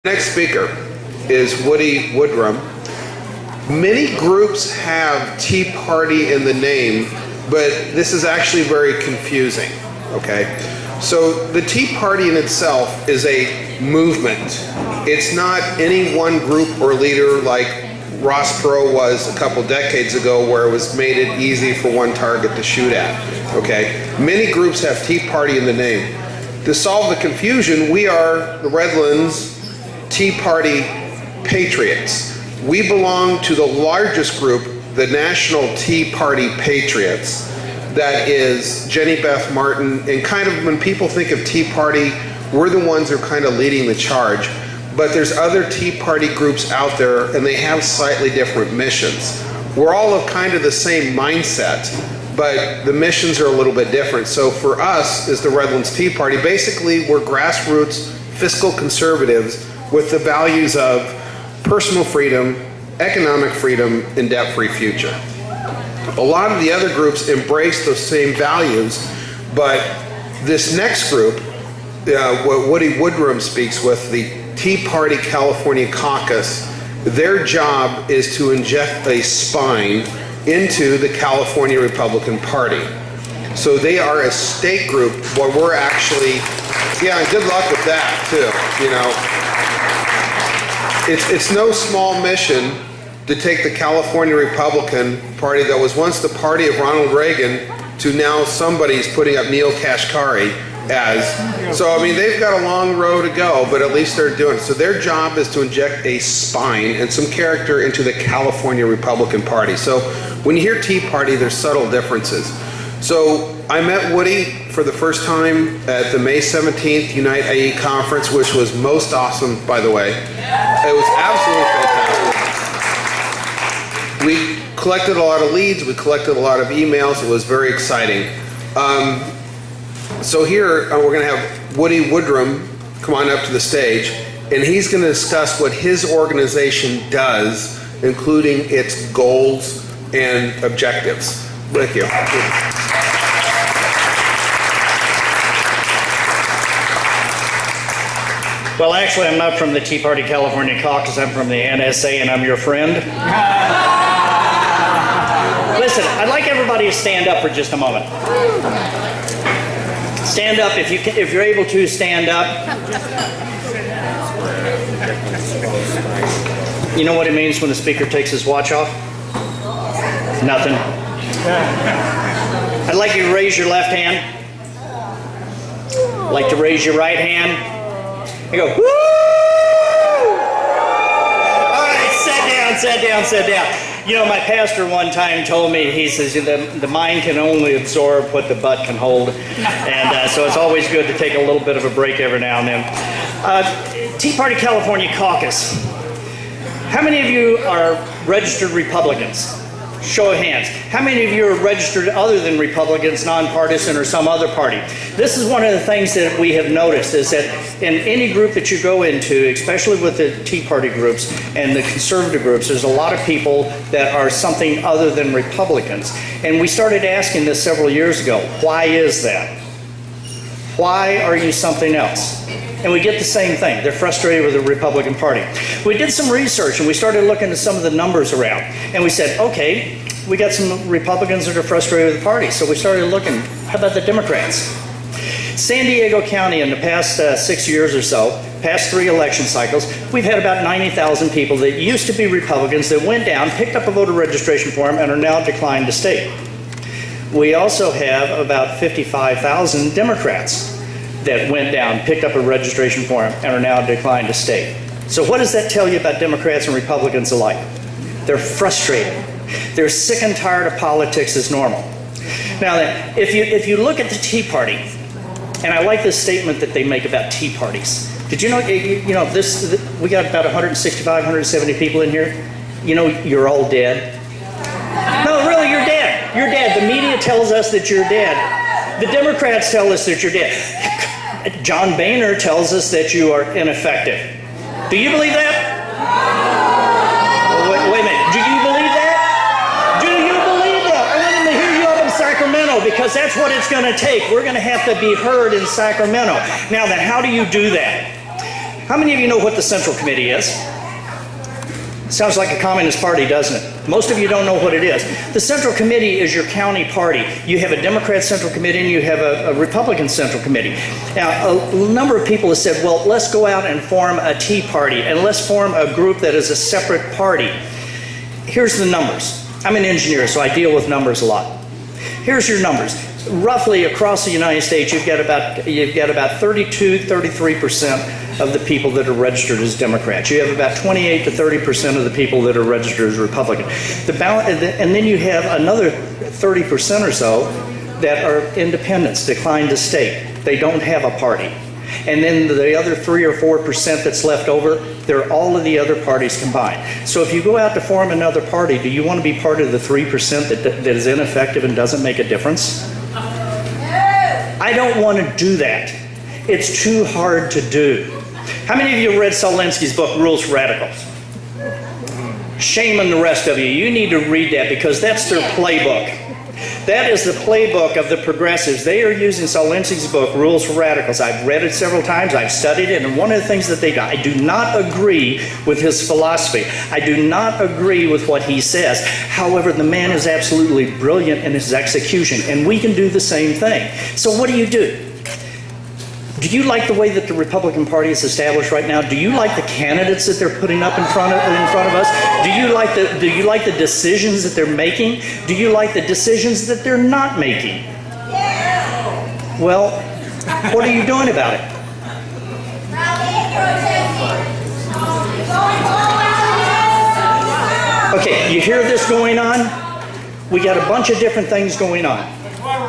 Next speaker is Woodrum. Many groups have Tea Party in the name, but this is actually very confusing, okay? So the Tea Party in itself is a movement. It's not any one group or leader like Ross Perot was a couple decades ago, where it was made it easy for one target to shoot at, okay? Many groups have Tea Party in the name. To solve the confusion, we are the Redlands Tea Party Patriots. We belong to the largest group, the National Tea Party Patriots. That is Jenny Beth Martin, and kind of when people think of Tea Party, we're the ones who are kind of leading the charge. But there's other Tea Party groups out there, and they have slightly different missions. We're all of kind of the same mindset, but the missions are a little bit different. So for us, as the Redlands Tea Party, basically we're grassroots fiscal conservatives with the values of personal freedom, economic freedom, and debt-free future. A lot of the other groups embrace those same values, but this next group, what Woody Woodrum speaks with, the Tea Party California Caucus, their job is to inject a spine into the California Republican Party. So they are a state group where we're actually, yeah, good luck with that too, you know. It's no small mission to take the California Republican Party that was once the party of Ronald Reagan to now somebody's putting up Neel Kashkari as. So, I mean, they've got a long road to go, but at least they're doing it. So their job is to inject a spine and some character into the California Republican Party. So when you hear Tea Party, there's subtle differences. So I met Woody for the first time at the May 17th Unite IE conference, which was most awesome, by the way. It was absolutely fantastic. We collected a lot of leads, we collected a lot of emails, it was very exciting. So here we're going to have Woody Woodrum come on up to the stage, and he's going to discuss what his organization does, including its goals and objectives. Thank you. Well, actually, I'm not from the Tea Party California Caucus. I'm from the NSA, and I'm your friend. Listen, I'd like everybody to stand up for just a moment. Stand up if you're able to. Stand up. You know what it means when the speaker takes his watch off? Nothing. I'd like you to raise your left hand. I'd like to raise your right hand. I go, woo! All right, sit down. You know, my pastor one time told me, he says, the mind can only absorb what the butt can hold. And so it's always good to take a little bit of a break every now and then. Tea Party California Caucus. How many of you are registered Republicans? Show of hands. How many of you are registered other than Republicans, nonpartisan, or some other party? This is one of the things that we have noticed, is that in any group that you go into, especially with the Tea Party groups and the conservative groups, there's a lot of people that are something other than Republicans. And we started asking this several years ago. Why is that? Why are you something else? And we get the same thing. They're frustrated with the Republican Party. We did some research and we started looking at some of the numbers around. And we said, okay, we got some Republicans that are frustrated with the party. So we started looking, how about the Democrats? San Diego County in the past 6 years or so, past 3 election cycles, we've had about 90,000 people that used to be Republicans that went down, picked up a voter registration form, and are now declined to state. We also have about 55,000 Democrats that went down, picked up a registration form, and are now declined to state. So what does that tell you about Democrats and Republicans alike? They're frustrated. They're sick and tired of politics as normal. Now, if you look at the Tea Party, and I like this statement that they make about tea parties. Did you know, we got about 165, 170 people in here. You know, you're all dead. No, really, you're dead. You're dead. The media tells us that you're dead. The Democrats tell us that you're dead. John Boehner tells us that you are ineffective. Do you believe that? Wait a minute. Do you believe that? Do you believe that? I want them to hear you up in Sacramento, because that's what it's going to take. We're going to have to be heard in Sacramento. Now then, how do you do that? How many of you know what the Central Committee is? Sounds like a communist party, doesn't it? Most of you don't know what it is. The Central Committee is your county party. You have a Democrat Central Committee and you have a Republican Central Committee. Now, a number of people have said, well, let's go out and form a Tea Party and let's form a group that is a separate party. Here's the numbers. I'm an engineer, so I deal with numbers a lot. Here's your numbers. Roughly across the United States, you've got about 32, 33% of the people that are registered as Democrats. You have about 28 to 30% of the people that are registered as Republican. And then you have another 30% or so that are independents, declined to state. They don't have a party. And then the other 3 or 4% that's left over, they're all of the other parties combined. So if you go out to form another party, do you want to be part of the 3% that is ineffective and doesn't make a difference? I don't want to do that. It's too hard to do. How many of you have read Solinsky's book, Rules for Radicals? Shame on the rest of you. You need to read that because that's their playbook. That is the playbook of the progressives. They are using Solinsky's book, Rules for Radicals. I've read it several times. I've studied it. And one of the things that they do, I do not agree with his philosophy. I do not agree with what he says. However, the man is absolutely brilliant in his execution. And we can do the same thing. So what do? Do you like the way that the Republican Party is established right now? Do you like the candidates that they're putting up in front of us? Do you like the decisions that they're making? Do you like the decisions that they're not making? Well, what are you doing about it? Okay, you hear this going on? We got a bunch of different things going on.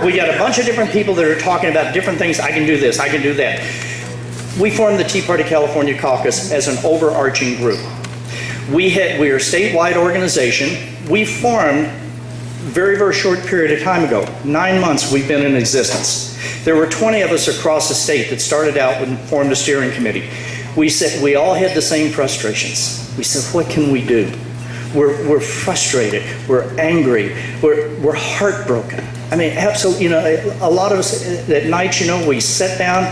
We got a bunch of different people that are talking about different things. I can do this, I can do that. We formed the Tea Party California Caucus as an overarching group. We are a statewide organization. We formed a very, very short period of time ago. 9 months we've been in existence. There were 20 of us across the state that started out and formed a steering committee. We said we all had the same frustrations. We said, what can we do? We're frustrated. We're angry. We're heartbroken. I mean, absolutely, a lot of us at night, we sit down,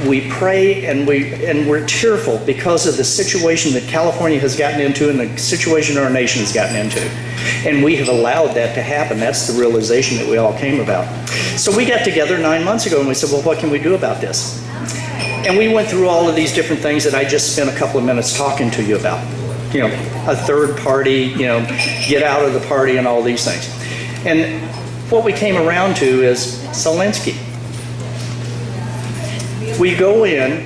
we pray, and we're tearful because of the situation that California has gotten into and the situation our nation has gotten into. And we have allowed that to happen. That's the realization that we all came about. So we got together 9 months ago and we said, well, what can we do about this? And we went through all of these different things that I just spent a couple of minutes talking to you about. A third party, get out of the party and all these things. And what we came around to is Solinsky. We go in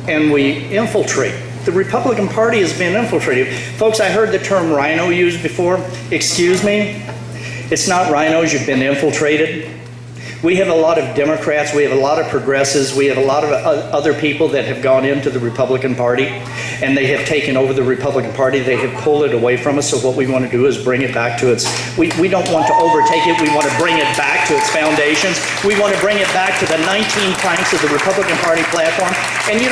and we infiltrate. The Republican Party has been infiltrated. Folks, I heard the term rhino used before. Excuse me, it's not rhinos, you've been infiltrated. We have a lot of Democrats, we have a lot of progressives, we have a lot of other people that have gone into the Republican Party and they have taken over the Republican Party. They have pulled it away from us. So what we want to do is bring it back to its, we don't want to overtake it. We want to bring it back to its foundations. We want to bring it back to the 19 planks of the Republican Party platform. And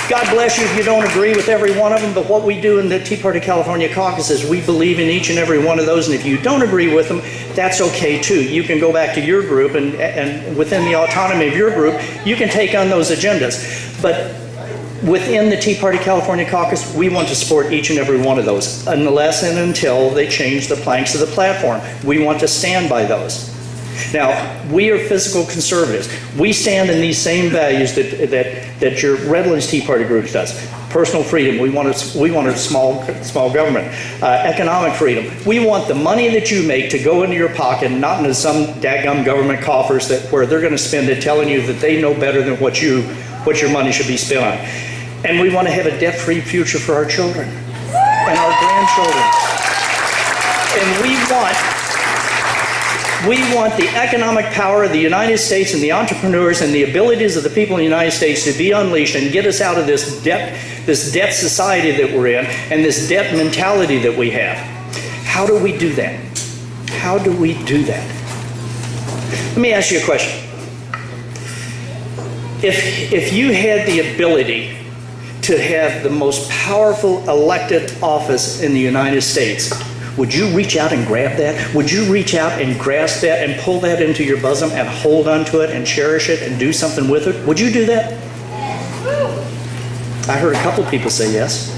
God bless you if you don't agree with every one of them, but what we do in the Tea Party California Caucus is we believe in each and every one of those, and if you don't agree with them, that's okay too. You can go back to your group and within the autonomy of your group, you can take on those agendas. But within the Tea Party California Caucus, we want to support each and every one of those, unless and until they change the planks of the platform. We want to stand by those. Now, we are fiscal conservatives. We stand in these same values that your Redlands Tea Party group does. Personal freedom. We want a small government. Economic freedom. We want the money that you make to go into your pocket, not into some dadgum government coffers where they're going to spend it telling you that they know better than what your money should be spent on. And we want to have a debt-free future for our children and our grandchildren. And we want the economic power of the United States and the entrepreneurs and the abilities of the people in the United States to be unleashed and get us out of this debt society that we're in and this debt mentality that we have. How do we do that? How do we do that? Let me ask you a question. If you had the ability to have the most powerful elected office in the United States, would you reach out and grab that? Would you reach out and grasp that and pull that into your bosom and hold on to it and cherish it and do something with it? Would you do that? I heard a couple people say yes.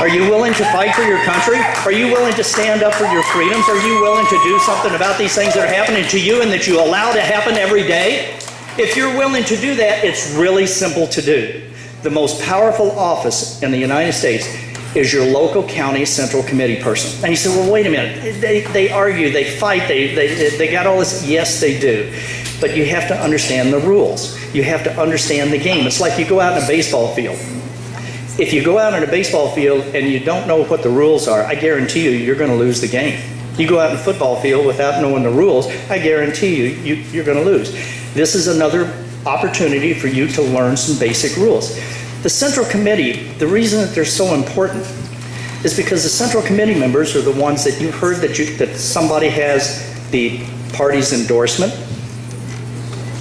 Are you willing to fight for your country? Are you willing to stand up for your freedoms? Are you willing to do something about these things that are happening to you and that you allow to happen every day? If you're willing to do that, it's really simple to do. The most powerful office in the United States is your local county central committee person. And you say, well, wait a minute. They argue, they fight, they got all this. Yes, they do. But you have to understand the rules. You have to understand the game. It's like you go out in a baseball field. If you go out in a baseball field and you don't know what the rules are, I guarantee you, you're going to lose the game. You go out in a football field without knowing the rules, I guarantee you, you're going to lose. This is another opportunity for you to learn some basic rules. The Central Committee, the reason that they're so important is because the Central Committee members are the ones that you've heard that somebody has the party's endorsement,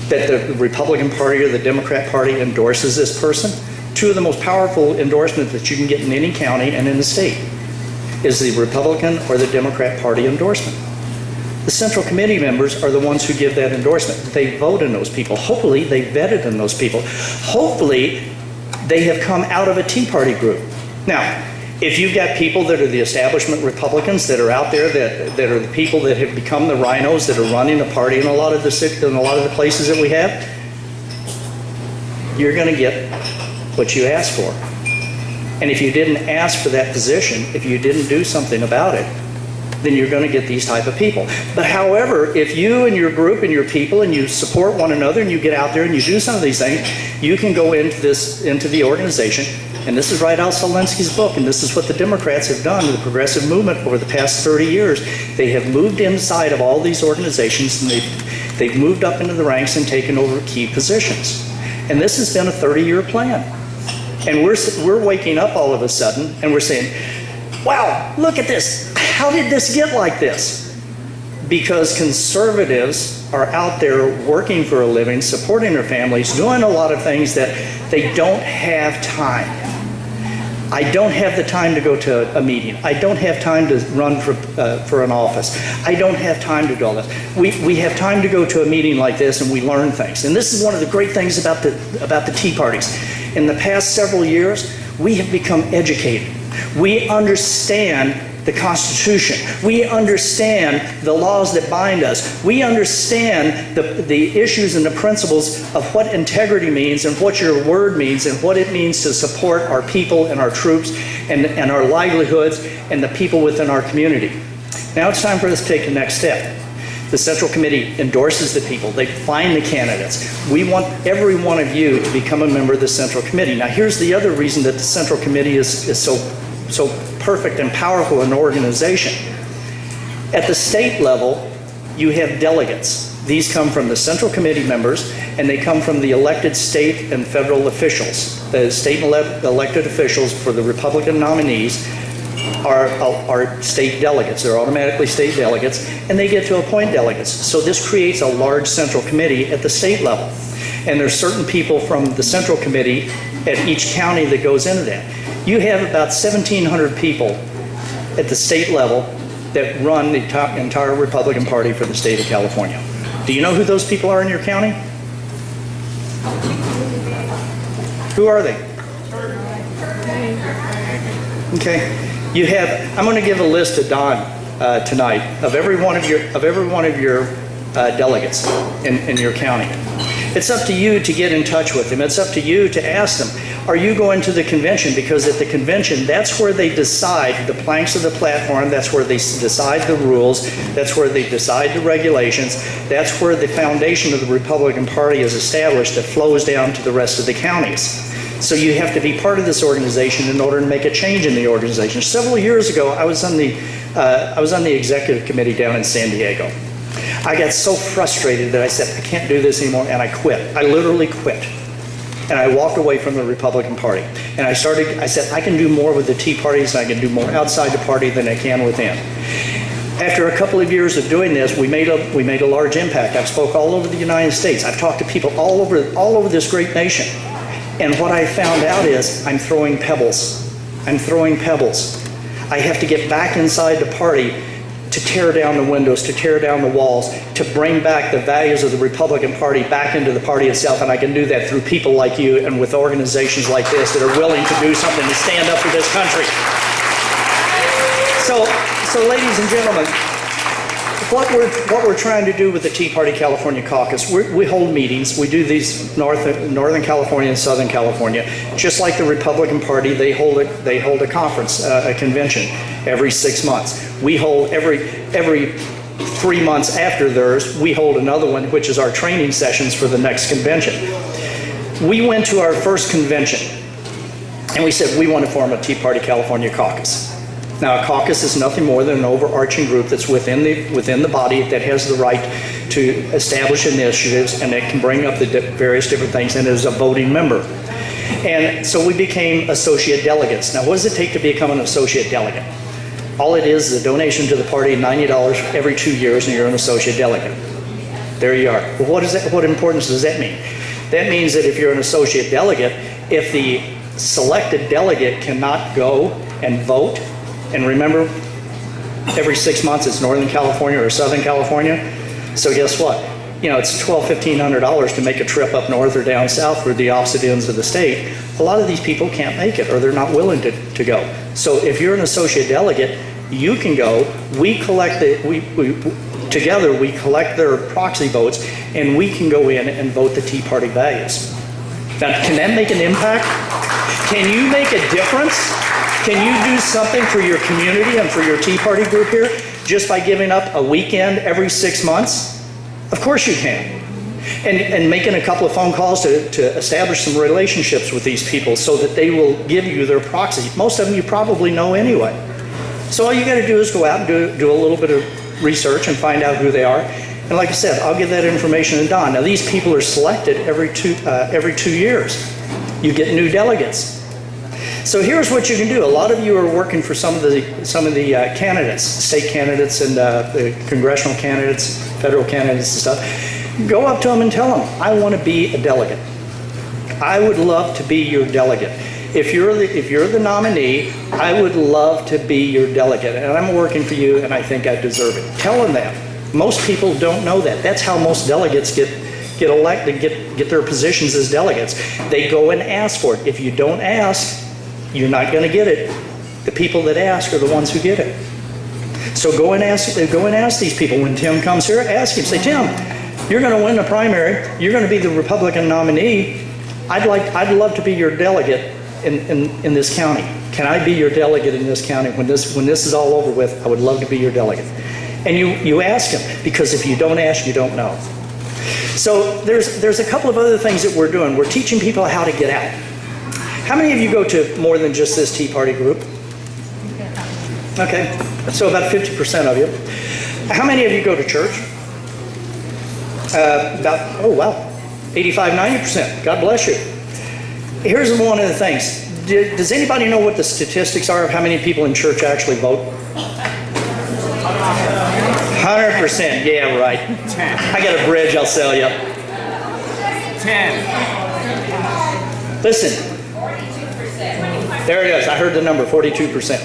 that the Republican Party or the Democrat Party endorses this person. Two of the most powerful endorsements that you can get in any county and in the state is the Republican or the Democrat Party endorsement. The Central Committee members are the ones who give that endorsement. They vote in those people. Hopefully, they vetted in those people. Hopefully, they have come out of a Tea Party group. Now, if you've got people that are the establishment Republicans that are out there, that are the people that have become the rhinos that are running the party in a lot of the places that we have, you're going to get what you asked for. And if you didn't ask for that position, if you didn't do something about it, then you're going to get these type of people. But however, if you and your group and your people and you support one another and you get out there and you do some of these things, you can go into the organization. And this is right out Solinsky's book, and this is what the Democrats have done, the progressive movement over the past 30 years. They have moved inside of all these organizations, and they've moved up into the ranks and taken over key positions. And this has been a 30-year plan. And we're waking up all of a sudden, and we're saying, wow, look at this. How did this get like this? Because conservatives are out there working for a living, supporting their families, doing a lot of things that they don't have time. I don't have the time to go to a meeting. I don't have time to run for an office. I don't have time to do all this. We have time to go to a meeting like this and we learn things. And this is one of the great things about the Tea Parties. In the past several years, we have become educated. We understand the Constitution. We understand the laws that bind us. We understand the issues and the principles of what integrity means and what your word means and what it means to support our people and our troops and our livelihoods and the people within our community. Now it's time for us to take the next step. The Central Committee endorses the people. They find the candidates. We want every one of you to become a member of the Central Committee. Now here's the other reason that the Central Committee is so perfect and powerful an organization. At the state level, you have delegates. These come from the Central Committee members, and they come from the elected state and federal officials. The state elected officials for the Republican nominees are state delegates. They're automatically state delegates, and they get to appoint delegates. So this creates a large Central Committee at the state level. And there's certain people from the Central Committee at each county that goes into that. You have about 1,700 people at the state level that run the entire Republican Party for the state of California. Do you know who those people are in your county? Who are they? Okay. You have. I'm going to give a list to Don tonight of every one of your delegates in your county. It's up to you to get in touch with them. It's up to you to ask them, are you going to the convention? Because at the convention, that's where they decide the planks of the platform. That's where they decide the rules. That's where they decide the regulations. That's where the foundation of the Republican Party is established that flows down to the rest of the counties. So you have to be part of this organization in order to make a change in the organization. Several years ago, I was on the executive committee down in San Diego. I got so frustrated that I said, I can't do this anymore, and I quit. I literally quit. And I walked away from the Republican Party. And I said, I can do more with the Tea Parties, and I can do more outside the party than I can within. After a couple of years of doing this, we made a large impact. I've spoke all over the United States. I've talked to people all over this great nation. And what I found out is I'm throwing pebbles. I'm throwing pebbles. I have to get back inside the party to tear down the windows, to tear down the walls, to bring back the values of the Republican Party back into the party itself. And I can do that through people like you and with organizations like this that are willing to do something to stand up for this country. So ladies and gentlemen, what we're trying to do with the Tea Party California Caucus, we hold meetings. We do these Northern California and Southern California. Just like the Republican Party, they hold a conference, a convention every 6 months. We hold every 3 months after theirs, we hold another one, which is our training sessions for the next convention. We went to our first convention and we said we want to form a Tea Party California Caucus. Now, a caucus is nothing more than an overarching group that's within the body that has the right to establish initiatives and that can bring up the various different things and is a voting member. And so we became associate delegates. Now, what does it take to become an associate delegate? All it is a donation to the party, $90 every 2 years, and you're an associate delegate. There you are. Well, what importance does that mean? That means that if you're an associate delegate, if the selected delegate cannot go and vote, and remember, every 6 months it's Northern California or Southern California. So guess what? You know, it's $1,200–1,500 to make a trip up north or down south for the opposite ends of the state. A lot of these people can't make it or they're not willing to go. So if you're an associate delegate, you can go. We collect together we collect their proxy votes and we can go in and vote the Tea Party values. Now, can that make an impact? Can you make a difference? Can you do something for your community and for your Tea Party group here just by giving up a weekend every 6 months? Of course you can. And making a couple of phone calls to establish some relationships with these people so that they will give you their proxy. Most of them you probably know anyway. So all you got to do is go out and do a little bit of research and find out who they are. And like I said, I'll give that information to Don. Now these people are selected every 2 years. You get new delegates. So here's what you can do. A lot of you are working for some of the candidates, state candidates and the congressional candidates, federal candidates and stuff. Go up to them and tell them, I want to be a delegate. I would love to be your delegate. If you're the nominee, I would love to be your delegate. And I'm working for you and I think I deserve it. Tell them that. Most people don't know that. That's how most delegates get elected, get their positions as delegates. They go and ask for it. If you don't ask, you're not going to get it. The people that ask are the ones who get it. So go and ask these people. When Tim comes here, ask him. Say, Tim, you're going to win the primary. You're going to be the Republican nominee. I'd love to be your delegate in this county. Can I be your delegate in this county? When this is all over with, I would love to be your delegate. And you ask him, because if you don't ask, you don't know. So there's a couple of other things that we're doing. We're teaching people how to get out. How many of you go to more than just this Tea Party group? Okay, so about 50% of you. How many of you go to church? Oh wow, 85, 90%. God bless you. Here's one of the things. Does anybody know what the statistics are of how many people in church actually vote? 100%, yeah, right. 10. I got a bridge, I'll sell you. 10. Listen. There it is. I heard the number, 42%.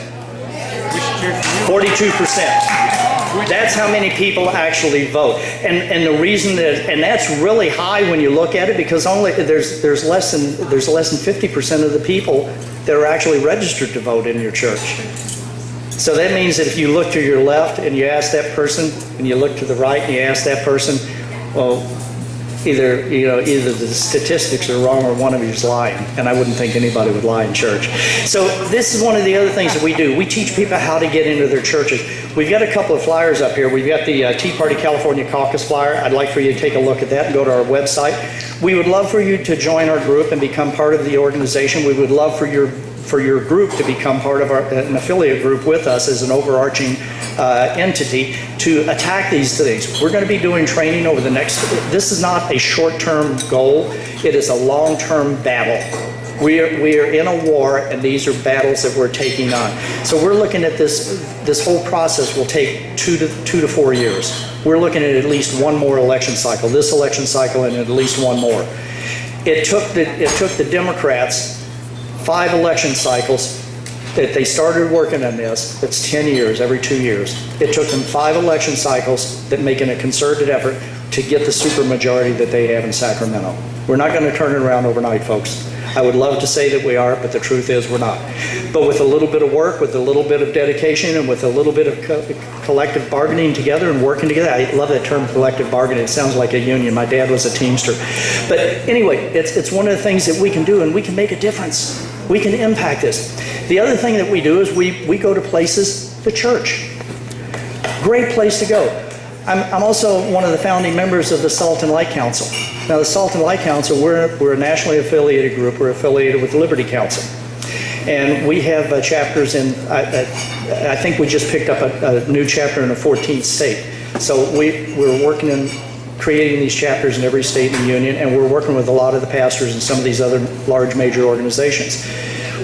42%. That's how many people actually vote. And the reason that, and that's really high when you look at it, because only there's less than 50% of the people that are actually registered to vote in your church. So that means that if you look to your left and you ask that person, and you look to the right and you ask that person, well, either the statistics are wrong or one of you is lying, and I wouldn't think anybody would lie in church. So this is one of the other things that we do. We teach people how to get into their churches. We've got a couple of flyers up here. We've got the Tea Party California Caucus flyer. I'd like for you to take a look at that and go to our website. We would love for you to join our group and become part of the organization. We would love for your group to become part of an affiliate group with us as an overarching entity to attack these things. We're going to be doing training over the next, this is not a short-term goal, it is a long-term battle. We are in a war, and these are battles that we're taking on. So we're looking at this whole process will take 2 to 4 years. We're looking at least one more election cycle, this election cycle and at least one more. It took the Democrats 5 election cycles that they started working on this. It's 10 years, every 2 years. It took them 5 election cycles that making a concerted effort to get the supermajority that they have in Sacramento. We're not going to turn it around overnight, folks. I would love to say that we are, but the truth is we're not. But with a little bit of work, with a little bit of dedication, and with a little bit of collective bargaining together and working together. I love that term, collective bargaining. It sounds like a union. My dad was a Teamster. But anyway, it's one of the things that we can do, and we can make a difference. We can impact this. The other thing that we do is we go to places, the church. Great place to go. I'm also one of the founding members of the Salt and Light Council. Now, the Salt and Light Council, we're a nationally affiliated group. We're affiliated with Liberty Council. And we have chapters in, I think we just picked up a new chapter in the 14th state. So we're working in creating these chapters in every state in the union, and we're working with a lot of the pastors and some of these other large major organizations.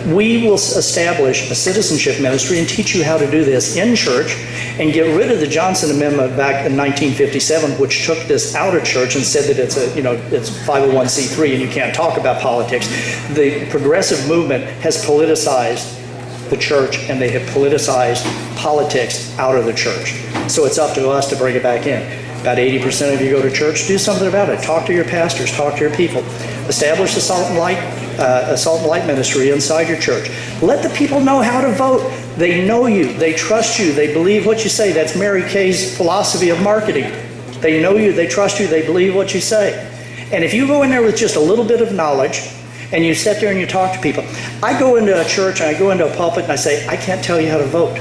We will establish a citizenship ministry and teach you how to do this in church and get rid of the Johnson Amendment back in 1957, which took this out of church and said that it's it's 501c3 and you can't talk about politics. The progressive movement has politicized the church, and they have politicized politics out of the church. So it's up to us to bring it back in. About 80% of you go to church. Do something about it. Talk to your pastors. Talk to your people. Establish a Salt and Light ministry inside your church. Let the people know how to vote. They know you. They trust you. They believe what you say. That's Mary Kay's philosophy of marketing. They know you. They trust you. They believe what you say. And if you go in there with just a little bit of knowledge and you sit there and you talk to people. I go into a church and I go into a pulpit and I say, I can't tell you how to vote.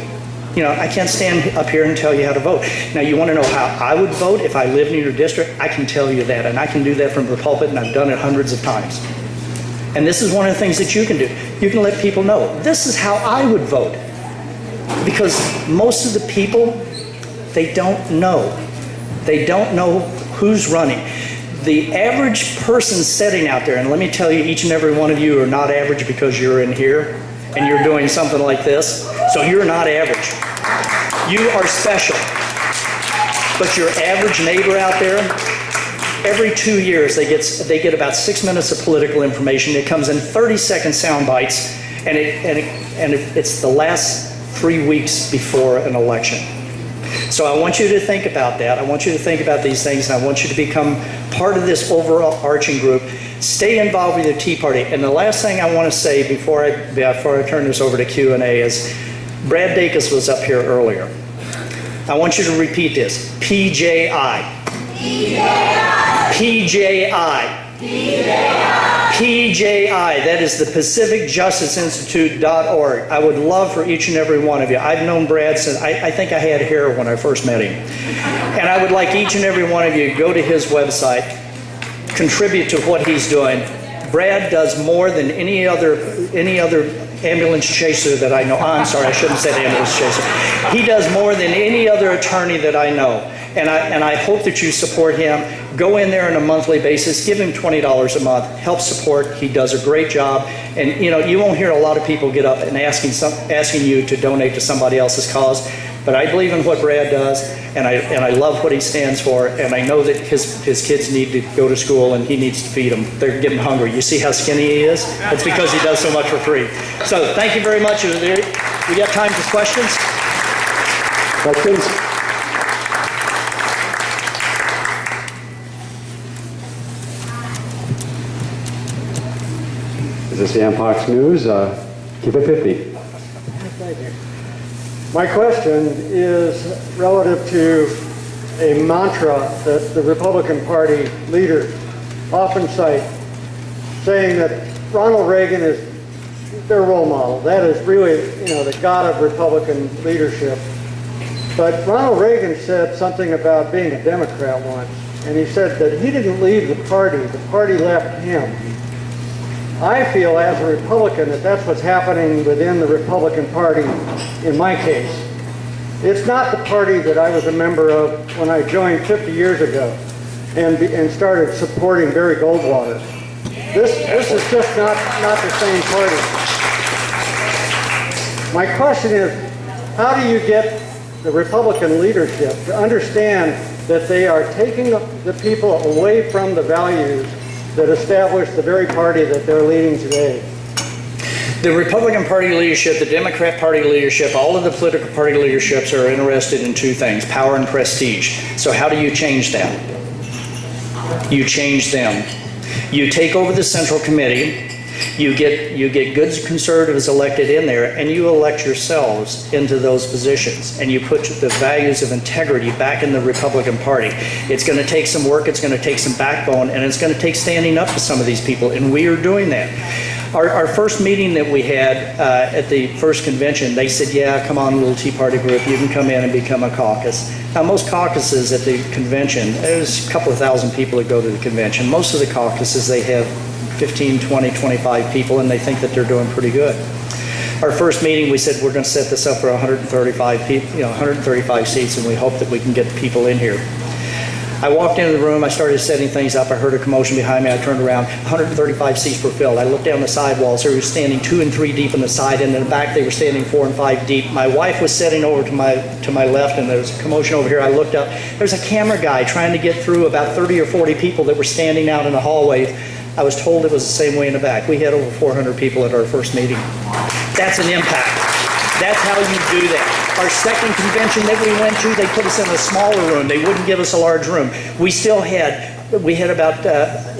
I can't stand up here and tell you how to vote. Now, you want to know how I would vote if I lived in your district? I can tell you that, and I can do that from the pulpit, and I've done it hundreds of times. And this is one of the things that you can do. You can let people know, this is how I would vote. Because most of the people, they don't know. They don't know who's running. The average person sitting out there, and let me tell you, each and every one of you are not average because you're in here and you're doing something like this. So you're not average. You are special. But your average neighbor out there, every 2 years they get about 6 minutes of political information. It comes in 30-second sound bites, and it's the last 3 weeks before an election. So I want you to think about that. I want you to think about these things, and I want you to become part of this overarching group. Stay involved with the Tea Party. And the last thing I want to say before I turn this over to Q&A is, Brad Dacus was up here earlier. I want you to repeat this. PJI. PJI. PJI. PJI. That is the Pacific Justice Institute.org. I would love for each and every one of you. I've known Brad since, I think I had hair when I first met him. And I would like each and every one of you to go to his website, contribute to what he's doing. Brad does more than any other ambulance chaser that I know. Oh, I'm sorry, I shouldn't say ambulance chaser. He does more than any other attorney that I know. And I hope that you support him. Go in there on a monthly basis. Give him $20 a month. Help support. He does a great job. And you won't hear a lot of people get up and asking you to donate to somebody else's cause. But I believe in what Brad does, and I love what he stands for, and I know that his kids need to go to school and he needs to feed them. They're getting hungry. You see how skinny he is? It's because he does so much for free. So thank you very much. We got time for questions? Questions? Is this the Ampox News? Keep it 50. Thank you. My question is relative to a mantra that the Republican Party leaders often cite, saying that Ronald Reagan is their role model. That is really, the god of Republican leadership. But Ronald Reagan said something about being a Democrat once, and he said that he didn't leave the party left him. I feel as a Republican that that's what's happening within the Republican Party in my case. It's not the party that I was a member of when I joined 50 years ago and started supporting Barry Goldwater. This is just not the same party. My question is, how do you get the Republican leadership to understand that they are taking the people away from the values that established the very party that they're leading today? The Republican Party leadership, the Democrat Party leadership, all of the political party leaderships are interested in two things, power and prestige. So how do you change that? You change them. You take over the Central Committee, you get good conservatives elected in there, and you elect yourselves into those positions, and you put the values of integrity back in the Republican Party. It's going to take some work, it's going to take some backbone, and it's going to take standing up to some of these people, and we are doing that. Our first meeting that we had at the first convention, they said, yeah, come on, little Tea Party group, you can come in and become a caucus. Now, most caucuses at the convention, there's a couple of thousand people that go to the convention. Most of the caucuses, they have 15, 20, 25 people, and they think that they're doing pretty good. Our first meeting, we said we're going to set this up for 135 people, 135 seats, and we hope that we can get people in here. I walked into the room, I started setting things up, I heard a commotion behind me, I turned around, 135 seats were filled. I looked down the sidewalls, they were standing 2 and 3 deep in the side, and in the back they were standing 4 and 5 deep. My wife was sitting over to my left, and there was a commotion over here. I looked up, there's a camera guy trying to get through about 30 or 40 people that were standing out in the hallway. I was told it was the same way in the back. We had over 400 people at our first meeting. That's an impact. That's how you do that. Our second convention that we went to, they put us in a smaller room. They wouldn't give us a large room. We had about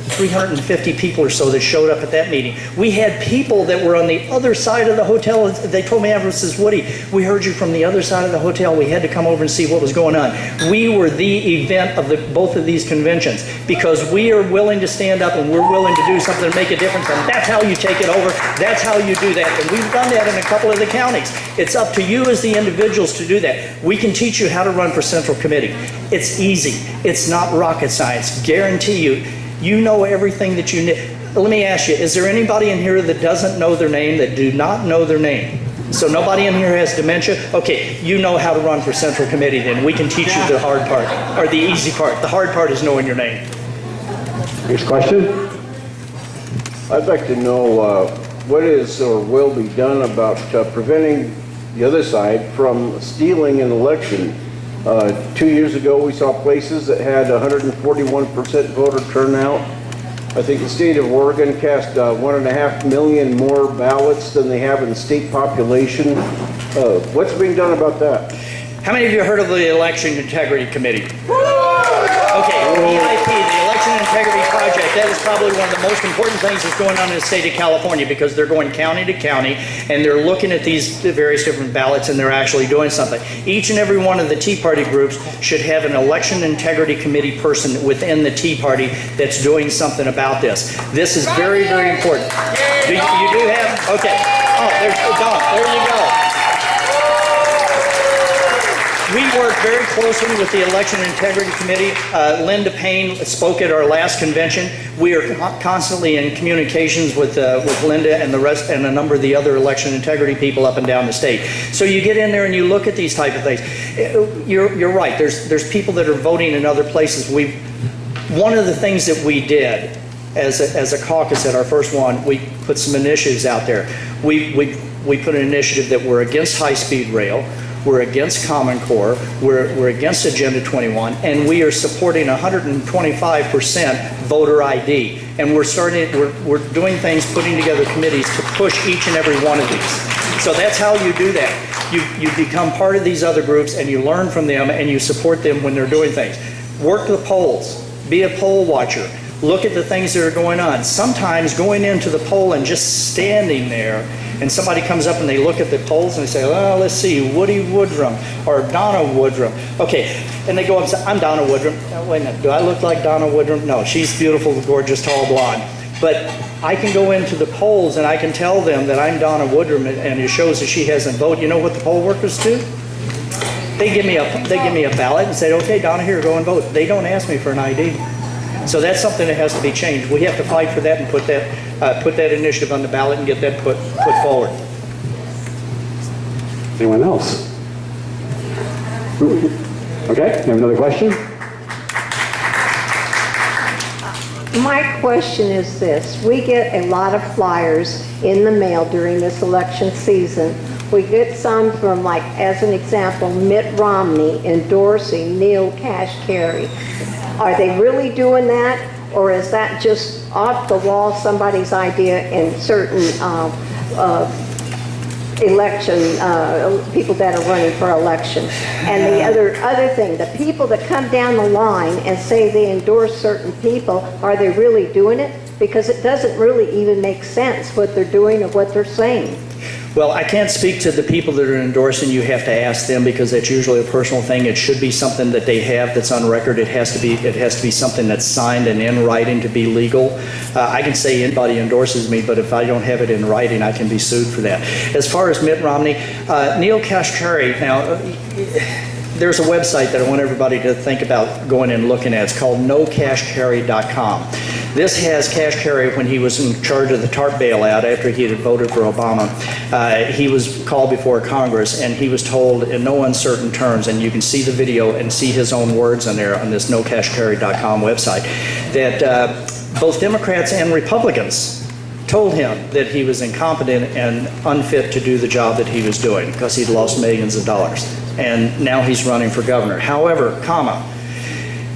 350 people or so that showed up at that meeting. We had people that were on the other side of the hotel. They told me afterwards, says, Woody, we heard you from the other side of the hotel. We had to come over and see what was going on. We were the event of both of these conventions because we are willing to stand up and we're willing to do something to make a difference. And that's how you take it over. That's how you do that. And we've done that in a couple of the counties. It's up to you as the individuals to do that. We can teach you how to run for Central Committee. It's easy. It's not rocket science. Guarantee you, you know everything that you need. Let me ask you, is there anybody in here that doesn't know their name, that do not know their name? So nobody in here has dementia? Okay, you know how to run for Central Committee then. We can teach you the hard part, or the easy part. The hard part is knowing your name. Next question? I'd like to know what is or will be done about preventing the other side from stealing an election. 2 years ago, we saw places that had 141% voter turnout. I think the state of Oregon cast 1.5 million more ballots than they have in the state population. What's being done about that? How many of you heard of the Election Integrity Committee? Okay, EIP, the Election Integrity Project, that is probably one of the most important things that's going on in the state of California because they're going county to county and they're looking at these various different ballots and they're actually doing something. Each and every one of the Tea Party groups should have an Election Integrity Committee person within the Tea Party that's doing something about this. This is very, very important. You do have, okay. Oh, there's Don, there you go. We work very closely with the Election Integrity Committee. Linda Payne spoke at our last convention. We are constantly in communications with Linda and the rest and a number of the other election integrity people up and down the state. So you get in there and you look at these type of things. You're right. There's people that are voting in other places. One of the things that we did as a caucus at our first one, we put some initiatives out there. We put an initiative that we're against high-speed rail. We're against Common Core, we're against Agenda 21, and we are supporting 125% voter ID. And we're doing things, putting together committees to push each and every one of these. So that's how you do that. You become part of these other groups and you learn from them and you support them when they're doing things. Work the polls, be a poll watcher. Look at the things that are going on. Sometimes going into the poll and just standing there and somebody comes up and they look at the polls and they say, well, let's see, Woody Woodrum or Donna Woodrum. Okay, and they go up and say, I'm Donna Woodrum. Oh, wait a minute, do I look like Donna Woodrum? No, she's beautiful, gorgeous, tall, blonde. But I can go into the polls and I can tell them that I'm Donna Woodrum and it shows that she hasn't voted. You know what the poll workers do? They give me a ballot and say, okay, Donna, here, go and vote. They don't ask me for an ID. So that's something that has to be changed. We have to fight for that and put that initiative on the ballot and get that put forward. Anyone else? Okay, you have another question? My question is this. We get a lot of flyers in the mail during this election season. We get some from, like, as an example, Mitt Romney endorsing Neil Kashkari. Are they really doing that, or is that just off the wall, somebody's idea in certain election, people that are running for election. And the other thing, the people that come down the line and say they endorse certain people, are they really doing it? Because it doesn't really even make sense what they're doing or what they're saying. Well, I can't speak to the people that are endorsing. You have to ask them, because that's usually a personal thing. It should be something that they have that's on record. It has to be something that's signed and in writing to be legal. I can say anybody endorses me, but if I don't have it in writing, I can be sued for that. As far as Mitt Romney, Neil Kashkari, now, there's a website that I want everybody to think about going and looking at. It's called nokashkari.com. This has Kashkari when he was in charge of the TARP bailout after he had voted for Obama. He was called before Congress, and he was told in no uncertain terms, and you can see the video and see his own words on there on this nokashkari.com website, that both Democrats and Republicans told him that he was incompetent and unfit to do the job that he was doing because he'd lost millions of dollars. And now he's running for governor. However,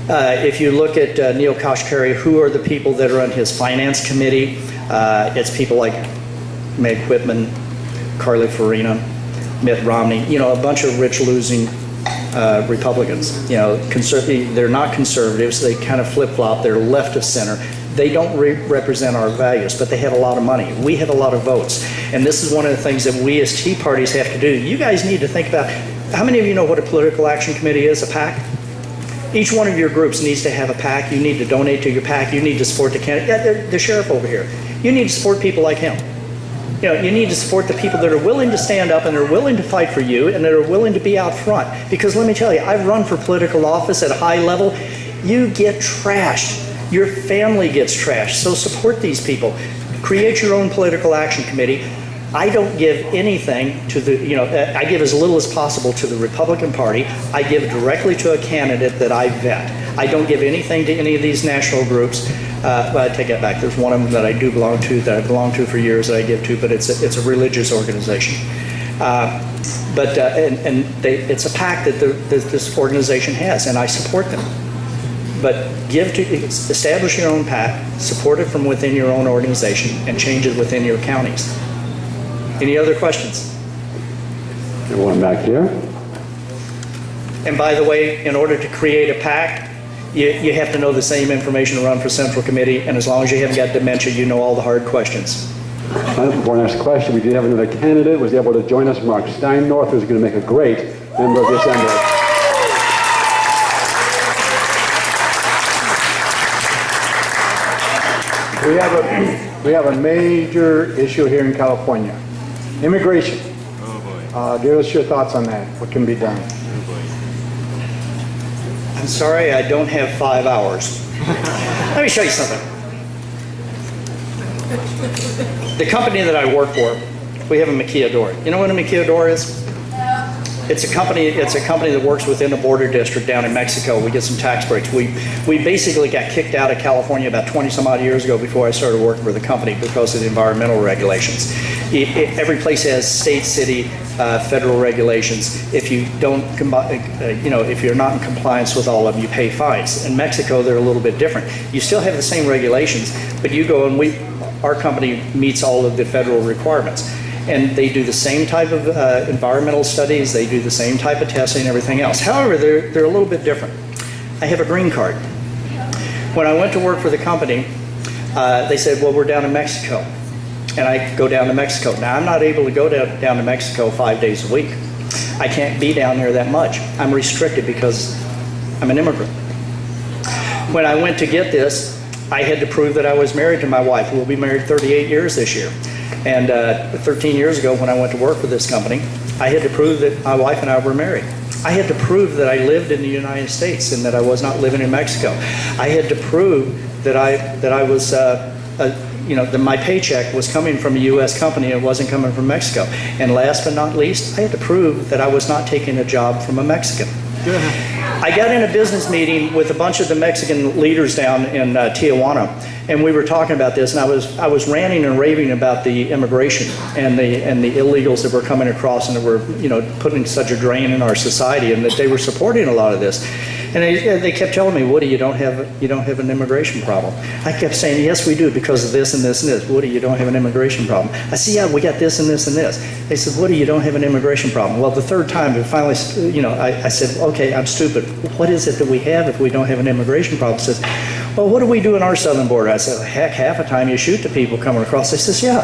if you look at Neil Kashkari, who are the people that are on his finance committee? It's people like Meg Whitman, Carly Fiorina, Mitt Romney, you know, a bunch of rich losing Republicans. You know, they're not conservatives. They kind of flip-flop. They're left of center. They don't represent our values, but they have a lot of money. We have a lot of votes. And this is one of the things that we as Tea Parties have to do. You guys need to think about, how many of you know what a political action committee is, a PAC? Each one of your groups needs to have a PAC. You need to donate to your PAC. You need to support the candidate. Yeah, the sheriff over here. You need to support people like him. You know, you need to support the people that are willing to stand up and are willing to fight for you and that are willing to be out front. Because let me tell you, I've run for political office at a high level. You get trashed. Your family gets trashed. So support these people. Create your own political action committee. I don't give anything to the, you know, I give as little as possible to the Republican Party. I give directly to a candidate that I vet. I don't give anything to any of these national groups. Well, I take that back. There's one of them that I do belong to, that I've belonged to for years, that I give to, but it's a religious organization. It's a PAC that this organization has, and I support them. But establish your own PAC, support it from within your own organization, and change it within your counties. Any other questions? One back here. And by the way, in order to create a PAC, you have to know the same information to run for Central Committee, and as long as you haven't got dementia, you know all the hard questions. Before our next question, we did have another candidate was able to join us, Mark Steinnorth, who's going to make a great member of the Assembly. We have a major issue here in California. Immigration. Give us your thoughts on that. What can be done? I'm sorry, I don't have 5 hours. Let me show you something. The company that I work for, we have a maquiladora. You know what a maquiladora is? It's a company that works within a border district down in Mexico. We get some tax breaks. We basically got kicked out of California about 20 some odd years ago before I started working for the company because of the environmental regulations. Every place has state, city, federal regulations. If you don't, if you're not in compliance with all of them, you pay fines. In Mexico, they're a little bit different. You still have the same regulations, but you go and our company meets all of the federal requirements. And they do the same type of environmental studies, they do the same type of testing and everything else. However, they're a little bit different. I have a green card. When I went to work for the company, they said, well, we're down in Mexico. And I go down to Mexico. Now, I'm not able to go down to Mexico 5 days a week. I can't be down there that much. I'm restricted because I'm an immigrant. When I went to get this, I had to prove that I was married to my wife. We'll be married 38 years this year. And 13 years ago, when I went to work for this company, I had to prove that my wife and I were married. I had to prove that I lived in the United States and that I was not living in Mexico. I had to prove that I was, that my paycheck was coming from a U.S. company and it wasn't coming from Mexico. And last but not least, I had to prove that I was not taking a job from a Mexican. I got in a business meeting with a bunch of the Mexican leaders down in Tijuana, and we were talking about this, and I was ranting and raving about the immigration and the illegals that were coming across and that were, you know, putting such a drain in our society, and that they were supporting a lot of this. And they kept telling me, Woody, you don't have an immigration problem. I kept saying, yes, we do, because of this and this and this. Woody, you don't have an immigration problem. I said, yeah, we got this and this and this. They said, Woody, you don't have an immigration problem. Well, the third time, it finally, you know, I said, okay, I'm stupid. What is it that we have if we don't have an immigration problem? He says, well, what do we do in our southern border? I said, heck, half the time you shoot the people coming across. They says, yeah,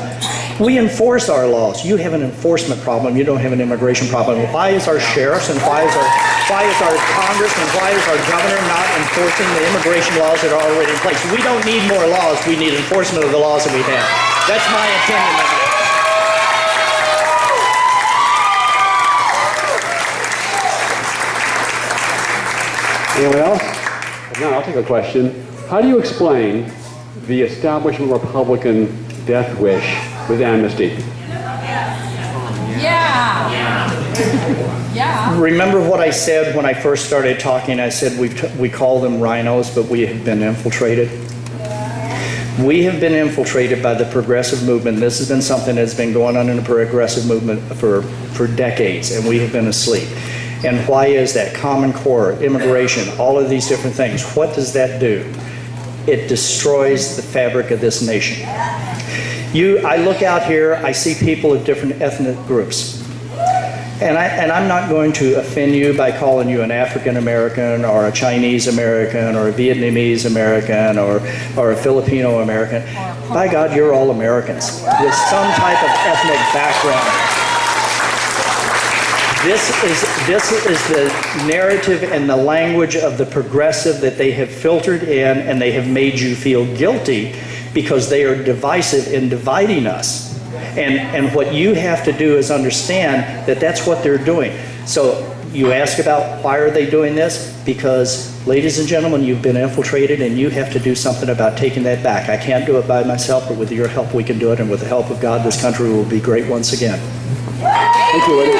we enforce our laws. You have an enforcement problem. You don't have an immigration problem. Why is our sheriffs and why is our Congress and why is our governor not enforcing the immigration laws that are already in place? We don't need more laws. We need enforcement of the laws that we have. That's my opinion of it. Anyone else? If not, I'll take a question. How do you explain the establishment Republican death wish with amnesty? Yeah. Remember what I said when I first started talking? I said we call them rhinos, but we have been infiltrated. We have been infiltrated by the progressive movement. This has been something that's been going on in the progressive movement for decades, and we have been asleep. And why is that? Common Core, immigration, all of these different things. What does that do? It destroys the fabric of this nation. I look out here, I see people of different ethnic groups. And I'm not going to offend you by calling you an African American or a Chinese American or a Vietnamese American or a Filipino American. By God, you're all Americans with some type of ethnic background. This is the narrative and the language of the progressive that they have filtered in, and they have made you feel guilty because they are divisive in dividing us. And what you have to do is understand that that's what they're doing. So you ask about why are they doing this? Because, ladies and gentlemen, you've been infiltrated and you have to do something about taking that back. I can't do it by myself, but with your help we can do it, and with the help of God, this country will be great once again. Thank you, Woody.